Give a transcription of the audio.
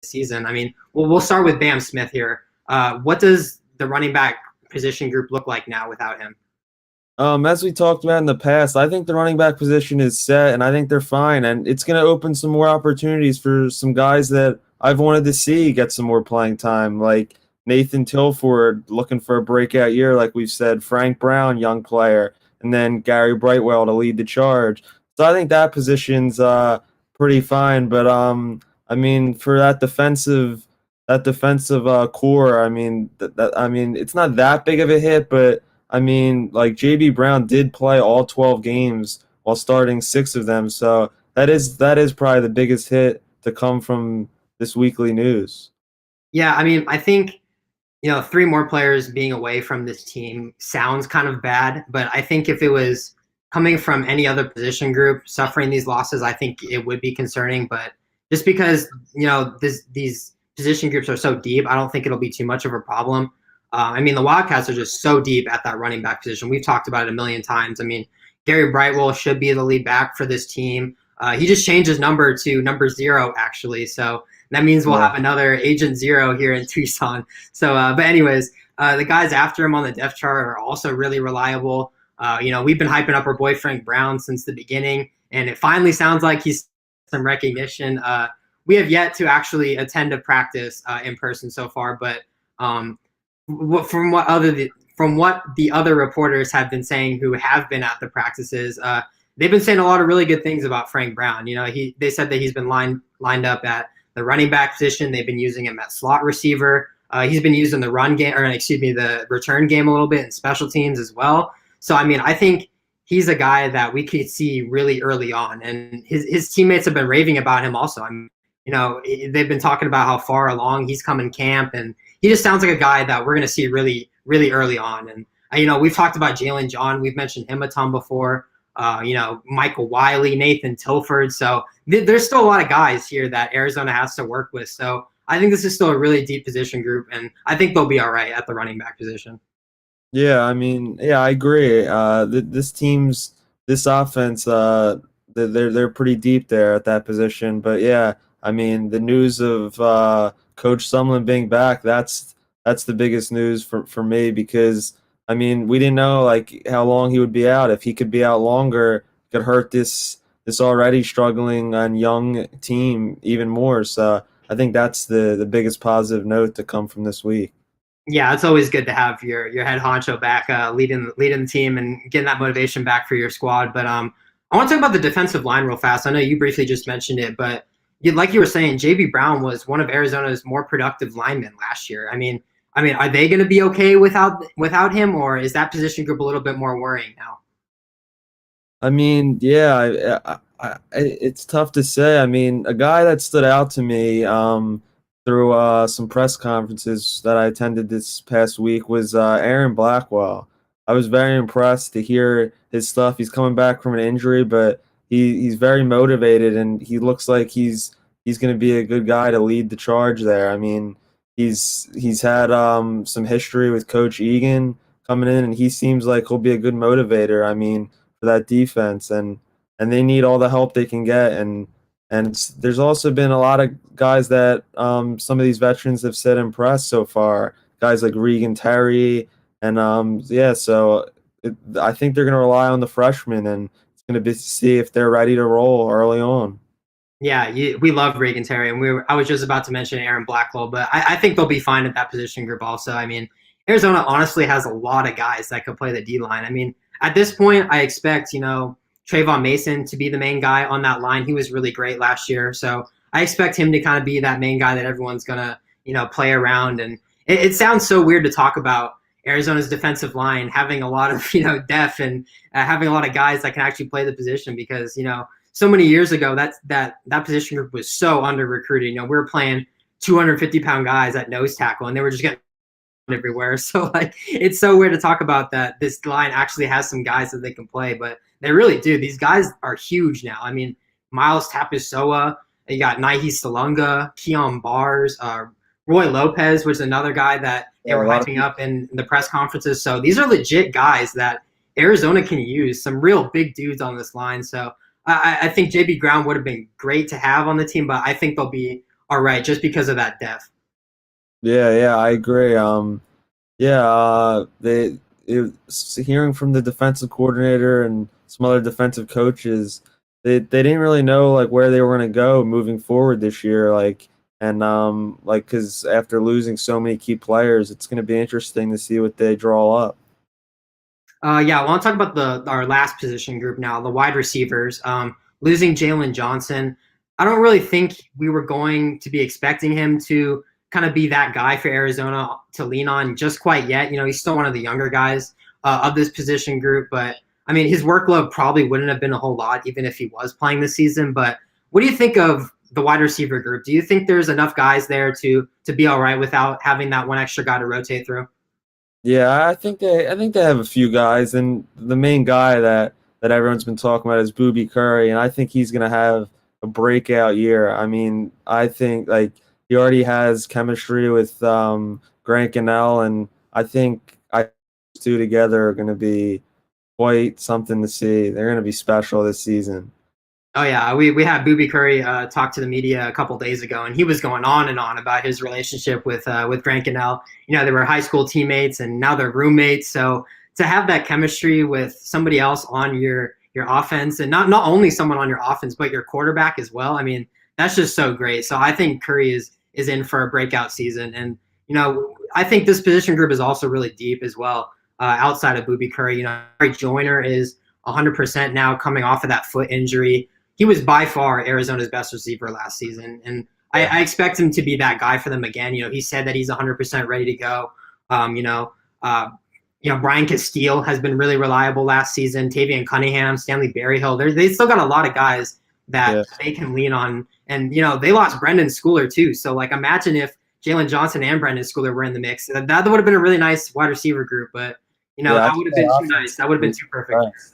season. I mean, we'll start with Bam Smith here. What does the running back position group look like now without him? As we talked about in the past, I think the running back position is set, and I think they're fine. And it's going to open some more opportunities for some guys that I've wanted to see get some more playing time, like Nathan Tilford looking for a breakout year, like we've said, Frank Brown, young player, and then Gary Brightwell to lead the charge. So I think that position's pretty fine. But I mean, for that defensive core, I mean, it's not that big of a hit, but I mean, like JB Brown did play all 12 games while starting 6 of them, so that is probably the biggest hit to come from this weekly news. Yeah, I mean, I think 3 more players being away from this team sounds kind of bad, but I think if it was coming from any other position group suffering these losses, I think it would be concerning. But just because these position groups are so deep, I don't think it'll be too much of a problem. I mean, the Wildcats are just so deep at that running back position. We've talked about it a million times. I mean, Gary Brightwell should be the lead back for this team. He just changed his number to number 0, actually. So that means we'll have another Agent Zero here in Tucson. So, but anyways, the guys after him on the depth chart are also really reliable. We've been hyping up our boy Frank Brown since the beginning, and it finally sounds like he's some recognition. We have yet to actually attend a practice in person so far, but from what the other reporters have been saying who have been at the practices, they've been saying a lot of really good things about Frank Brown. They said that he's been lined up at the running back position. They've been using him at slot receiver. He's been used in the the return game a little bit and special teams as well. So, I mean, I think he's a guy that we could see really early on, and his teammates have been raving about him also. I mean, they've been talking about how far along he's come in camp, and he just sounds like a guy that we're going to see really, really early on. And, we've talked about Jalen John. We've mentioned him a ton before. Michael Wiley, Nathan Tilford. So there's still a lot of guys here that Arizona has to work with. So I think this is still a really deep position group, and I think they'll be all right at the running back position. Yeah, I mean, yeah, I agree. This offense, they're pretty deep there at that position. But yeah, I mean, the news of Coach Sumlin being back, that's the biggest news for me, because I mean, we didn't know like how long he would be out. If he could be out longer, it could hurt this already struggling and young team even more. So I think that's the biggest positive note to come from this week. Yeah, it's always good to have your head honcho back, leading the team and getting that motivation back for your squad. But I want to talk about the defensive line real fast. I know you briefly just mentioned it, but like you were saying, JB Brown was one of Arizona's more productive linemen last year. I mean, are they going to be okay without him, or is that position group a little bit more worrying now? I mean, yeah, it's tough to say. I mean, a guy that stood out to me through some press conferences that I attended this past week was Aaron Blackwell. I was very impressed to hear his stuff. He's coming back from an injury, but he's very motivated, and he looks like he's going to be a good guy to lead the charge there. I mean, he's had some history with Coach Egan coming in, and he seems like he'll be a good motivator. I mean, for that defense, and they need all the help they can get, and there's also been a lot of guys that some of these veterans have said impressed so far. Guys like Regan Terry, and I think they're going to rely on the freshmen, and it's going to be see if they're ready to roll early on. Yeah, we love Regan Terry, and I was just about to mention Aaron Blackwell, but I think they'll be fine at that position group also. I mean, Arizona honestly has a lot of guys that could play the D line. I mean, at this point, I expect Trayvon Mason to be the main guy on that line. He was really great last year, so I expect him to kind of be that main guy that everyone's gonna play around. And it sounds so weird to talk about Arizona's defensive line having a lot of depth and having a lot of guys that can actually play the position, because so many years ago that position group was so under recruited. We were playing 250-pound guys at nose tackle, and they were just getting everywhere. So like, it's so weird to talk about that this line actually has some guys that they can play, but they really do. These guys are huge now. I mean, Miles Tapusoa, you got Nahi Salunga, Keon Bars, Roy Lopez, which is another guy that they were hyping up in the press conferences. So these are legit guys that Arizona can use, some real big dudes on this line. So I think JB Brown would have been great to have on the team, but I think they'll be are right just because of that depth. Yeah, I agree. Yeah, hearing from the defensive coordinator and some other defensive coaches, they didn't really know like where they were going to go moving forward this year. Like because after losing so many key players, it's going to be interesting to see what they draw up. Yeah, well, I'll talk about our last position group now, the wide receivers. Losing Jalen Johnson, I don't really think we were going to be expecting him to kind of be that guy for Arizona to lean on just quite yet. He's still one of the younger guys of this position group, but I mean, his workload probably wouldn't have been a whole lot even if he was playing this season. But what do you think of the wide receiver group? Do you think there's enough guys there to be all right without having that one extra guy to rotate through? Yeah, I think they have a few guys, and the main guy that everyone's been talking about is Booby Curry, and I think he's gonna have a breakout year. I mean, I think like he already has chemistry with Grant Gunnell, and I these two together are gonna be quite something to see. They're gonna be special this season. Oh yeah, we had Booby Curry talk to the media a couple days ago, and he was going on and on about his relationship with Grant Gunnell. They were high school teammates, and now they're roommates. So to have that chemistry with somebody else on your offense, and not only someone on your offense, but your quarterback as well. I mean, that's just so great. So I think Curry is in for a breakout season, and I think this position group is also really deep as well. Outside of Booby Curry, Larry Joyner is 100% now coming off of that foot injury. He was by far Arizona's best receiver last season, and I expect him to be that guy for them again. He said that he's 100% ready to go. Brian Castile has been really reliable last season. Tavian Cunningham, Stanley Berryhill, they still got a lot of guys that they can lean on. And they lost Brendan Schooler too. So like, imagine if Jalen Johnson and Brendan Schooler were in the mix. That would have been a really nice wide receiver group. But Yeah, I that think would have that been too offense nice. That would have been is too perfect. nice.